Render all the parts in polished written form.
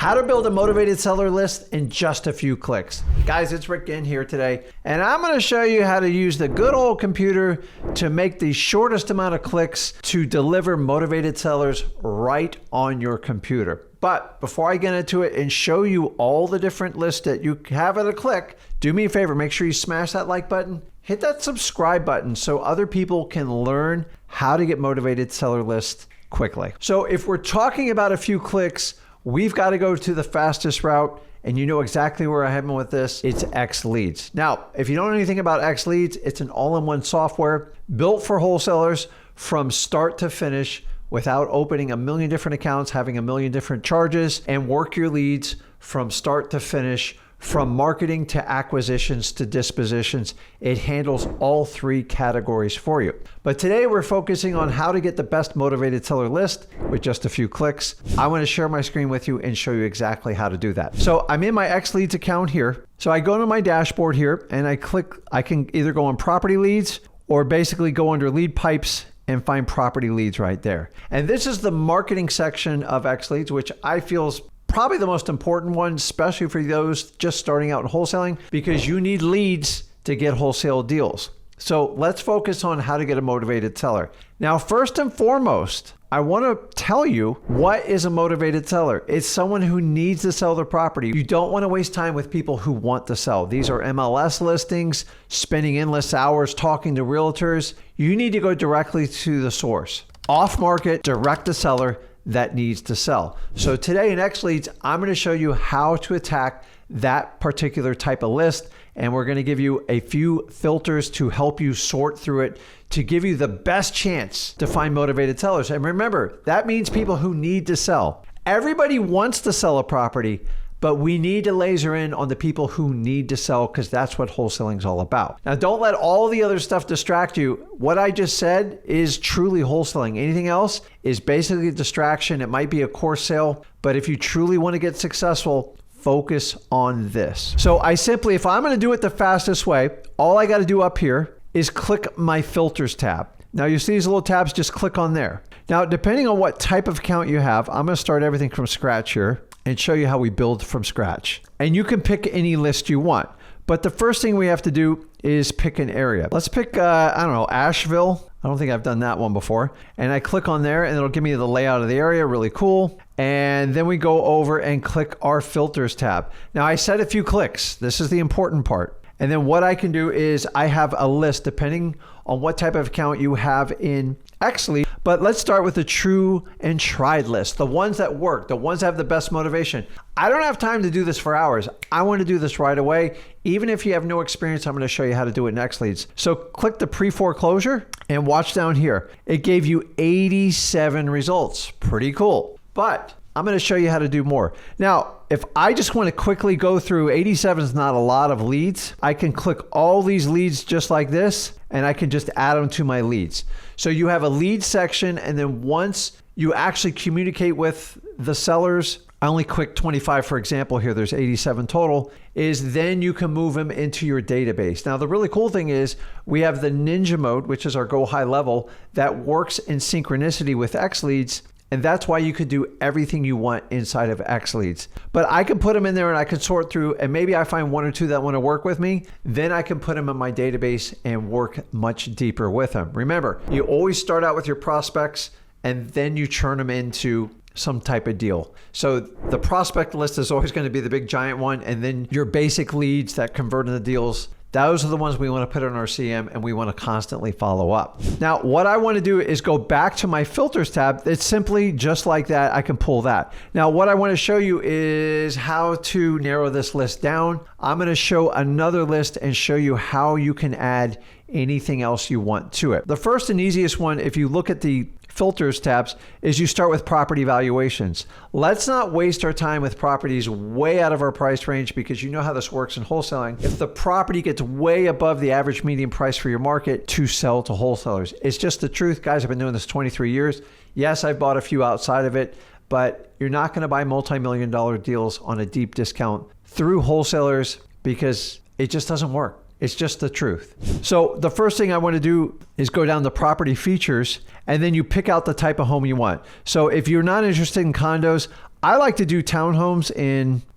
How to build a motivated seller list in just a few clicks. Guys, it's Rick Ginn here today, and I'm going to show you how to use the good old computer to make the shortest amount of clicks to deliver motivated sellers right on your computer. But before I get into it and show you all the different lists that you have at a click, do me a favor, make sure you smash that like button, hit that subscribe button so other people can learn how to get motivated seller lists quickly. So if we're talking about a few clicks, we've got to go to the fastest route, and you know exactly where I'm heading with this. It's X Leads. Now, if you don't know anything about X Leads, it's an all-in-one software built for wholesalers from start to finish without opening a million different accounts, having a million different charges, and work your leads from start to finish, from marketing to acquisitions to dispositions. It handles all three categories for you. But today we're focusing on how to get the best motivated seller list with just a few clicks. I want to share my screen with you and show you exactly how to do that. So I'm in my X Leads account here. So I go to my dashboard here and I can either go on property leads or basically go under lead pipes and find property leads right there. And this is the marketing section of X Leads, which I feel is probably the most important one, especially for those just starting out in wholesaling, because you need leads to get wholesale deals. So let's focus on how to get a motivated seller. Now, first and foremost, I want to tell you, what is a motivated seller? It's someone who needs to sell their property. You don't want to waste time with people who want to sell. These are MLS listings, spending endless hours talking to realtors. You need to go directly to the source. Off market, direct to seller that needs to sell. So today in X Leads, I'm going to show you how to attack that particular type of list. And we're going to give you a few filters to help you sort through it to give you the best chance to find motivated sellers. And remember, that means people who need to sell. Everybody wants to sell a property, but we need to laser in on the people who need to sell, because that's what wholesaling is all about. Now, don't let all the other stuff distract you. What I just said is truly wholesaling. Anything else is basically a distraction. It might be a course sale, but if you truly want to get successful, focus on this. So if I'm going to do it the fastest way, all I got to do up here is click my filters tab. Now you see these little tabs, just click on there. Now, depending on what type of account you have, I'm going to start everything from scratch here and show you how we build from scratch. And you can pick any list you want. But the first thing we have to do is pick an area. Let's pick, Asheville. I don't think I've done that one before. And I click on there and it'll give me the layout of the area, really cool. And then we go over and click our filters tab. Now I said a few clicks. This is the important part. And then what I can do is I have a list depending on what type of account you have in X Leads. But let's start with the true and tried list, the ones that work, the ones that have the best motivation. I don't have time to do this for hours. I want to do this right away. Even if you have no experience, I'm going to show you how to do it in X Leads. So click the pre-foreclosure and watch down here. It gave you 87 results. Pretty cool. But I'm going to show you how to do more. Now, if I just want to quickly go through, 87 is not a lot of leads. I can click all these leads just like this, and I can just add them to my leads. So you have a lead section, and then once you actually communicate with the sellers, I only click 25, for example, here, there's 87 total, is then you can move them into your database. Now, the really cool thing is we have the ninja mode, which is our go high level, that works in synchronicity with X Leads. And that's why you could do everything you want inside of X Leads. But I can put them in there and I can sort through, and maybe I find one or two that want to work with me. Then I can put them in my database and work much deeper with them. Remember, you always start out with your prospects and then you churn them into some type of deal. So the prospect list is always going to be the big giant one. And then your basic leads that convert into deals, those are the ones we want to put on our CM, and we want to constantly follow up. Now, what I want to do is go back to my filters tab. It's simply just like that. I can pull that. Now, what I want to show you is how to narrow this list down. I'm going to show another list and show you how you can add anything else you want to it. The first and easiest one, if you look at the filters tabs, is you start with property valuations. Let's not waste our time with properties way out of our price range, because you know how this works in wholesaling. If the property gets way above the average median price for your market, to sell to wholesalers. It's just the truth, guys. I've been doing this 23 years. Yes, I've bought a few outside of it, but you're not going to buy multi-million-dollar deals on a deep discount through wholesalers, because it just doesn't work. It's just the truth. So the first thing I want to do is go down to property features, and then you pick out the type of home you want. So if you're not interested in condos, I like to do townhomes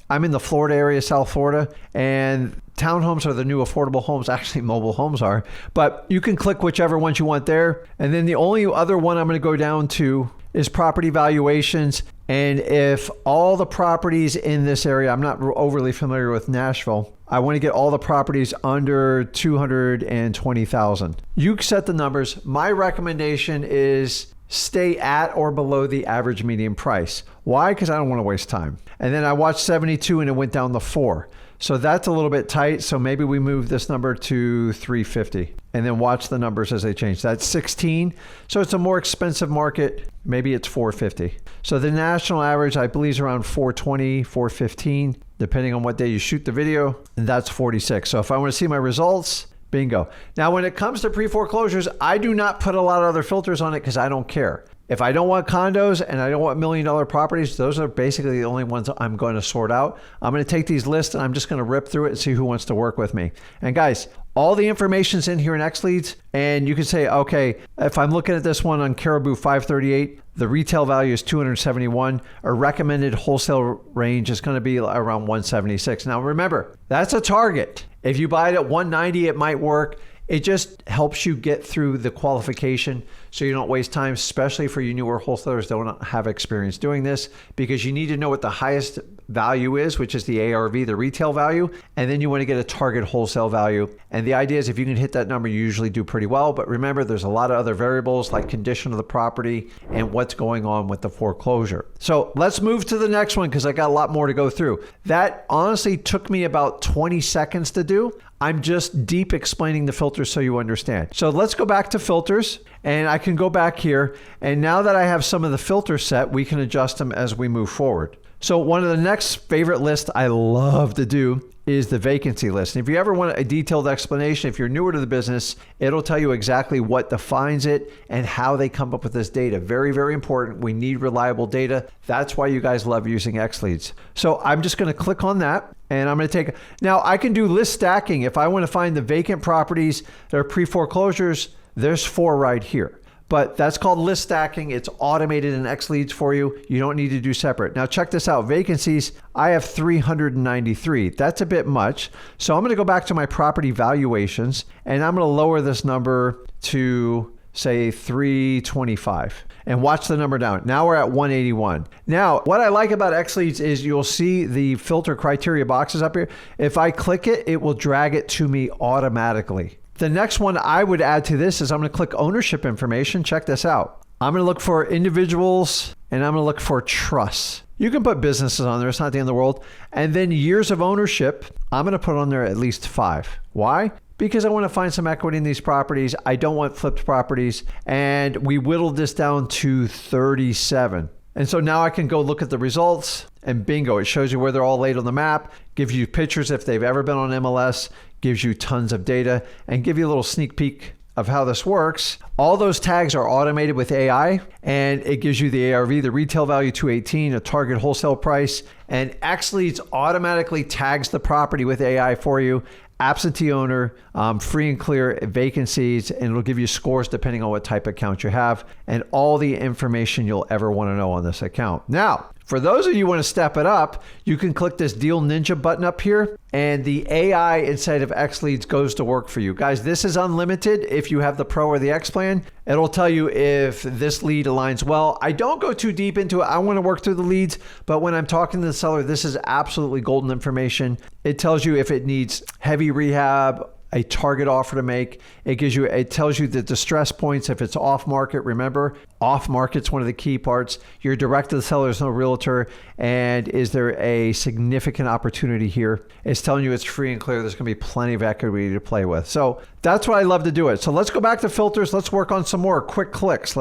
I'm in the Florida area, South Florida, and townhomes are the new affordable homes. Actually, mobile homes are, but you can click whichever ones you want there. And then the only other one I'm going to go down to is property valuations. And if all the properties in this area, I'm not overly familiar with Nashville, I want to get all the properties under 220,000. You set the numbers. My recommendation is stay at or below the average median price. Why? Because I don't want to waste time. And then I watched 72 and it went down to 4. So that's a little bit tight. So maybe we move this number to 350 and then watch the numbers as they change. That's 16. So it's a more expensive market. Maybe it's 450. So the national average, I believe, is around 420, 415, depending on what day you shoot the video. And that's 46. So if I want to see my results, bingo. Now, when it comes to pre-foreclosures, I do not put a lot of other filters on it because I don't care. If I don't want condos and I don't want $1 million properties, those are basically the only ones I'm going to sort out. I'm going to take these lists and I'm just going to rip through it and see who wants to work with me. And guys, all the information's in here in XLeads, and you can say, okay, if I'm looking at this one on Caribou 538, the retail value is 271. A recommended wholesale range is going to be around 176. Now remember, that's a target. If you buy it at 190, it might work. It just helps you get through the qualification so you don't waste time, especially for you newer wholesalers that don't have experience doing this, because you need to know what the highest value is, which is the ARV, the retail value, and then you want to get a target wholesale value. And the idea is if you can hit that number, you usually do pretty well. But remember, there's a lot of other variables like condition of the property and what's going on with the foreclosure. So let's move to the next one because I got a lot more to go through. That honestly took me about 20 seconds to do. I'm just deep explaining the filters so you understand. So let's go back to filters, and I can go back here. And now that I have some of the filters set, we can adjust them as we move forward. So one of the next favorite lists I love to do is the vacancy list. And if you ever want a detailed explanation, if you're newer to the business, it'll tell you exactly what defines it and how they come up with this data. Very, very important. We need reliable data. That's why you guys love using XLeads. So I'm just going to click on that. And I'm going to now I can do list stacking. If I want to find the vacant properties that are pre-foreclosures, there's 4 right here. But that's called list stacking. It's automated in XLeads for you. You don't need to do separate. Now check this out. Vacancies, I have 393. That's a bit much. So I'm going to go back to my property valuations and I'm going to lower this number to say 325 and watch the number down. Now we're at 181. Now, what I like about XLeads is you'll see the filter criteria boxes up here. If I click it, it will drag it to me automatically. The next one I would add to this is I'm going to click ownership information. Check this out. I'm going to look for individuals and I'm going to look for trusts. You can put businesses on there. It's not the end of the world. And then years of ownership, I'm going to put on there at least 5. Why? Because I want to find some equity in these properties. I don't want flipped properties. And we whittled this down to 37. And so now I can go look at the results and bingo, it shows you where they're all laid on the map, gives you pictures if they've ever been on MLS, gives you tons of data, and give you a little sneak peek of how this works. All those tags are automated with AI, and it gives you the ARV, the retail value 218, a target wholesale price, and XLeads automatically tags the property with AI for you. Absentee owner, free and clear vacancies, and it'll give you scores depending on what type of account you have and all the information you'll ever want to know on this account. Now, for those of you who want to step it up, you can click this Deal Ninja button up here and the AI inside of XLeads goes to work for you. Guys, this is unlimited. If you have the Pro or the X plan, it'll tell you if this lead aligns well. I don't go too deep into it. I want to work through the leads, but when I'm talking to the seller, this is absolutely golden information. It tells you if it needs heavy rehab, a target offer to make. It tells you the distress points if it's off market. Remember, off market's one of the key parts. You're direct to the seller, there's no realtor. And is there a significant opportunity here? It's telling you it's free and clear. There's going to be plenty of equity to play with. So that's why I love to do it. So let's go back to filters. Let's work on some more quick clicks.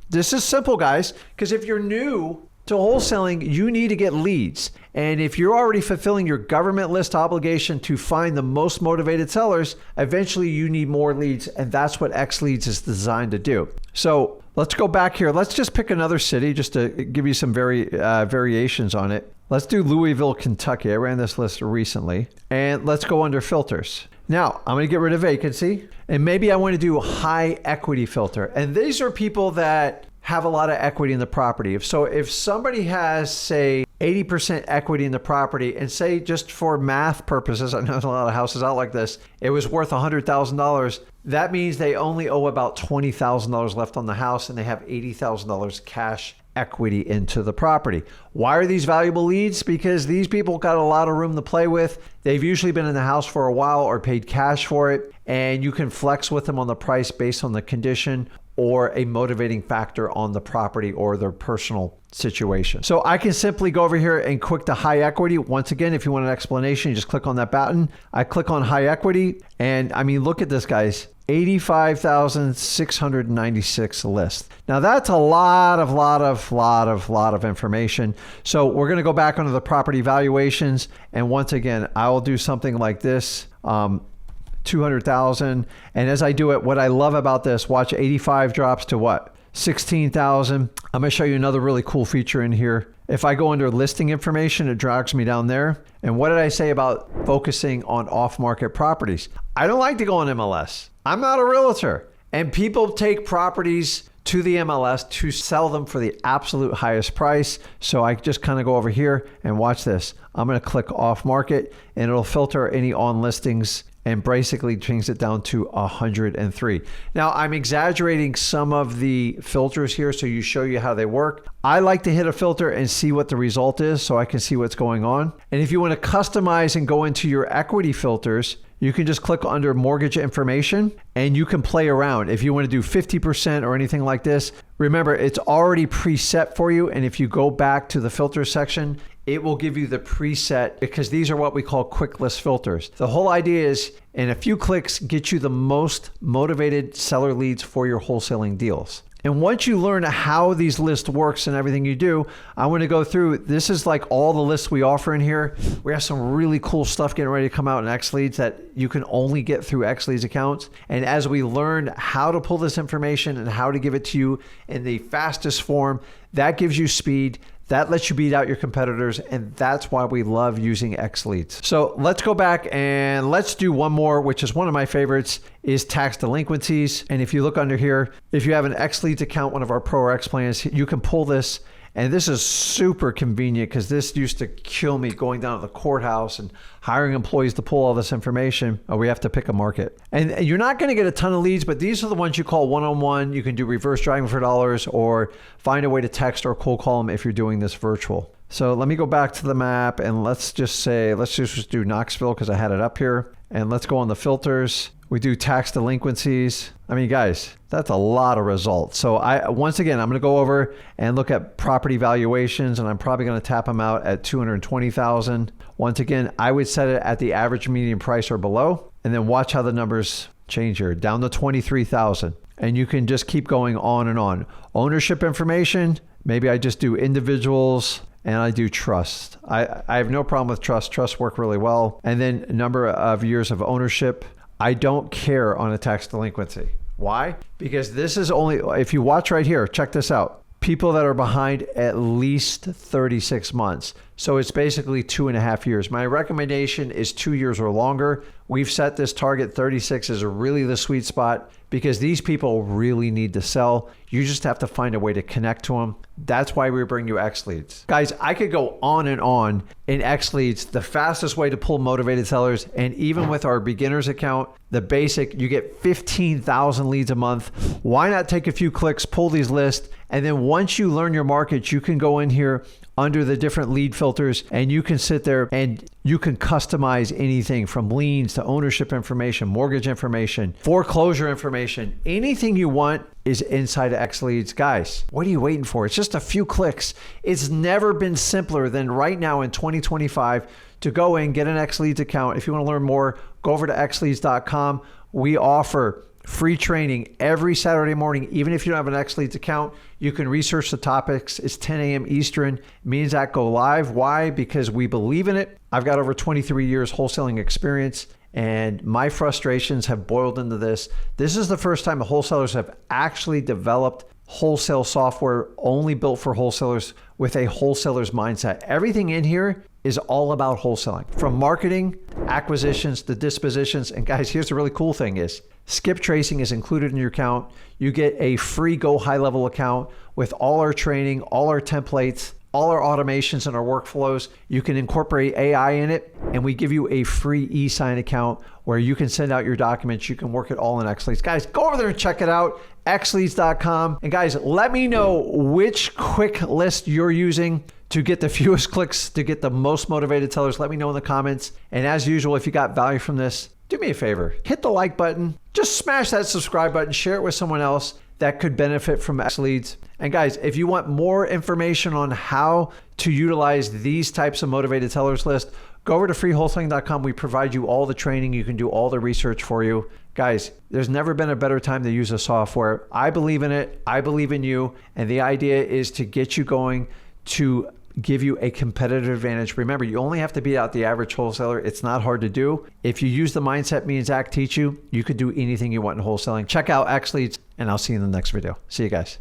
This is simple, guys, because if you're new to wholesaling, you need to get leads. And if you're already fulfilling your government list obligation to find the most motivated sellers, eventually you need more leads. And that's what XLeads is designed to do. So let's go back here. Let's just pick another city just to give you some variations on it. Let's do Louisville, Kentucky. I ran this list recently. And let's go under filters. Now, I'm going to get rid of vacancy. And maybe I want to do high equity filter. And these are people that have a lot of equity in the property. If somebody has, say, 80% equity in the property, and say just for math purposes, I know there's a lot of houses out like this, it was worth $100,000. That means they only owe about $20,000 left on the house and they have $80,000 cash equity into the property. Why are these valuable leads? Because these people got a lot of room to play with. They've usually been in the house for a while or paid cash for it, and you can flex with them on the price based on the condition or a motivating factor on the property or their personal situation. So I can simply go over here and click the high equity. Once again, if you want an explanation, you just click on that button. I click on high equity, and I mean, look at this, guys. 85,696 list. Now that's a lot of information. So we're going to go back onto the property valuations. And once again, I will do something like this. 200,000. And as I do it, what I love about this, watch 85 drops to what? 16,000. I'm going to show you another really cool feature in here. If I go under listing information, it drags me down there. And what did I say about focusing on off-market properties? I don't like to go on MLS. I'm not a realtor. And people take properties to the MLS to sell them for the absolute highest price. So I just kind of go over here and watch this. I'm going to click off-market and it'll filter any on listings and basically brings it down to 103. Now I'm exaggerating some of the filters here so you show you how they work. I like to hit a filter and see what the result is so I can see what's going on. And if you want to customize and go into your equity filters, you can just click under mortgage information and you can play around. If you want to do 50% or anything like this, remember it's already preset for you. And if you go back to the filter section, it will give you the preset because these are what we call quick list filters. The whole idea is in a few clicks, get you the most motivated seller leads for your wholesaling deals. And once you learn how these lists works and everything you do, I want to go through, this is like all the lists we offer in here. We have some really cool stuff getting ready to come out in XLeads that you can only get through XLeads accounts. And as we learn how to pull this information and how to give it to you in the fastest form, that gives you speed. That lets you beat out your competitors, and that's why we love using XLeads. So let's go back and let's do one more, which is one of my favorites, is tax delinquencies. And if you look under here, if you have an XLeads account, one of our Pro or X plans, you can pull this. And this is super convenient because this used to kill me going down to the courthouse and hiring employees to pull all this information. Oh, we have to pick a market. And you're not going to get a ton of leads, but these are the ones you call one-on-one. You can do reverse driving for dollars or find a way to text or cold call them if you're doing this virtual. So let me go back to the map and let's just do Knoxville because I had it up here. And let's go on the filters. We do tax delinquencies. I mean, guys, that's a lot of results. So once again, I'm going to go over and look at property valuations, and I'm probably going to tap them out at 220,000. Once again, I would set it at the average median price or below, and then watch how the numbers change here, down to 23,000. And you can just keep going on and on. Ownership information, maybe I just do individuals, and I do trust. I have no problem with trust. Trusts work really well. And then number of years of ownership. I don't care on a tax delinquency. Why? Because this is only, if you watch right here, check this out. People that are behind at least 36 months. So it's basically 2.5 years. My recommendation is 2 years or longer. We've set this target 36 as really the sweet spot because these people really need to sell. You just have to find a way to connect to them. That's why we bring you XLeads. Guys, I could go on and on in XLeads, the fastest way to pull motivated sellers. And even with our beginners account, the basic, you get 15,000 leads a month. Why not take a few clicks, pull these lists, and then once you learn your market, you can go in here under the different lead filters and you can sit there and you can customize anything from liens to ownership information, mortgage information, foreclosure information. Anything you want is inside of XLeads. Guys, what are you waiting for? It's just a few clicks. It's never been simpler than right now in 2025 to go in, get an XLeads account. If you want to learn more, go over to xleads.com. We offer free training every Saturday morning. Even if you don't have an XLeads account, you can research the topics. It's 10 a.m. Eastern. It means that go live. Why? Because we believe in it. I've got over 23 years wholesaling experience, and my frustrations have boiled into this. This is the first time the wholesalers have actually developed wholesale software only built for wholesalers with a wholesaler's mindset. Everything in here is all about wholesaling, from marketing, acquisitions, to dispositions. And guys, here's the really cool thing is skip tracing is included in your account. You get a free Go High Level account with all our training, all our templates, all our automations and our workflows. You can incorporate AI in it, and we give you a free e-sign account where you can send out your documents. You can work it all in XLeads. Guys, go over there and check it out, xleads.com. And guys, let me know which quick list you're using to get the fewest clicks, to get the most motivated sellers. Let me know in the comments. And as usual, if you got value from this, do me a favor, hit the like button, just smash that subscribe button, share it with someone else that could benefit from XLeads. And guys, if you want more information on how to utilize these types of motivated sellers list, go over to freewholesaling.com. We provide you all the training. You can do all the research for you. Guys, there's never been a better time to use the software. I believe in it. I believe in you. And the idea is to get you going, to give you a competitive advantage. Remember, you only have to beat out the average wholesaler. It's not hard to do. If you use the mindset me and Zach teach you, you could do anything you want in wholesaling. Check out XLeads, and I'll see you in the next video. See you guys.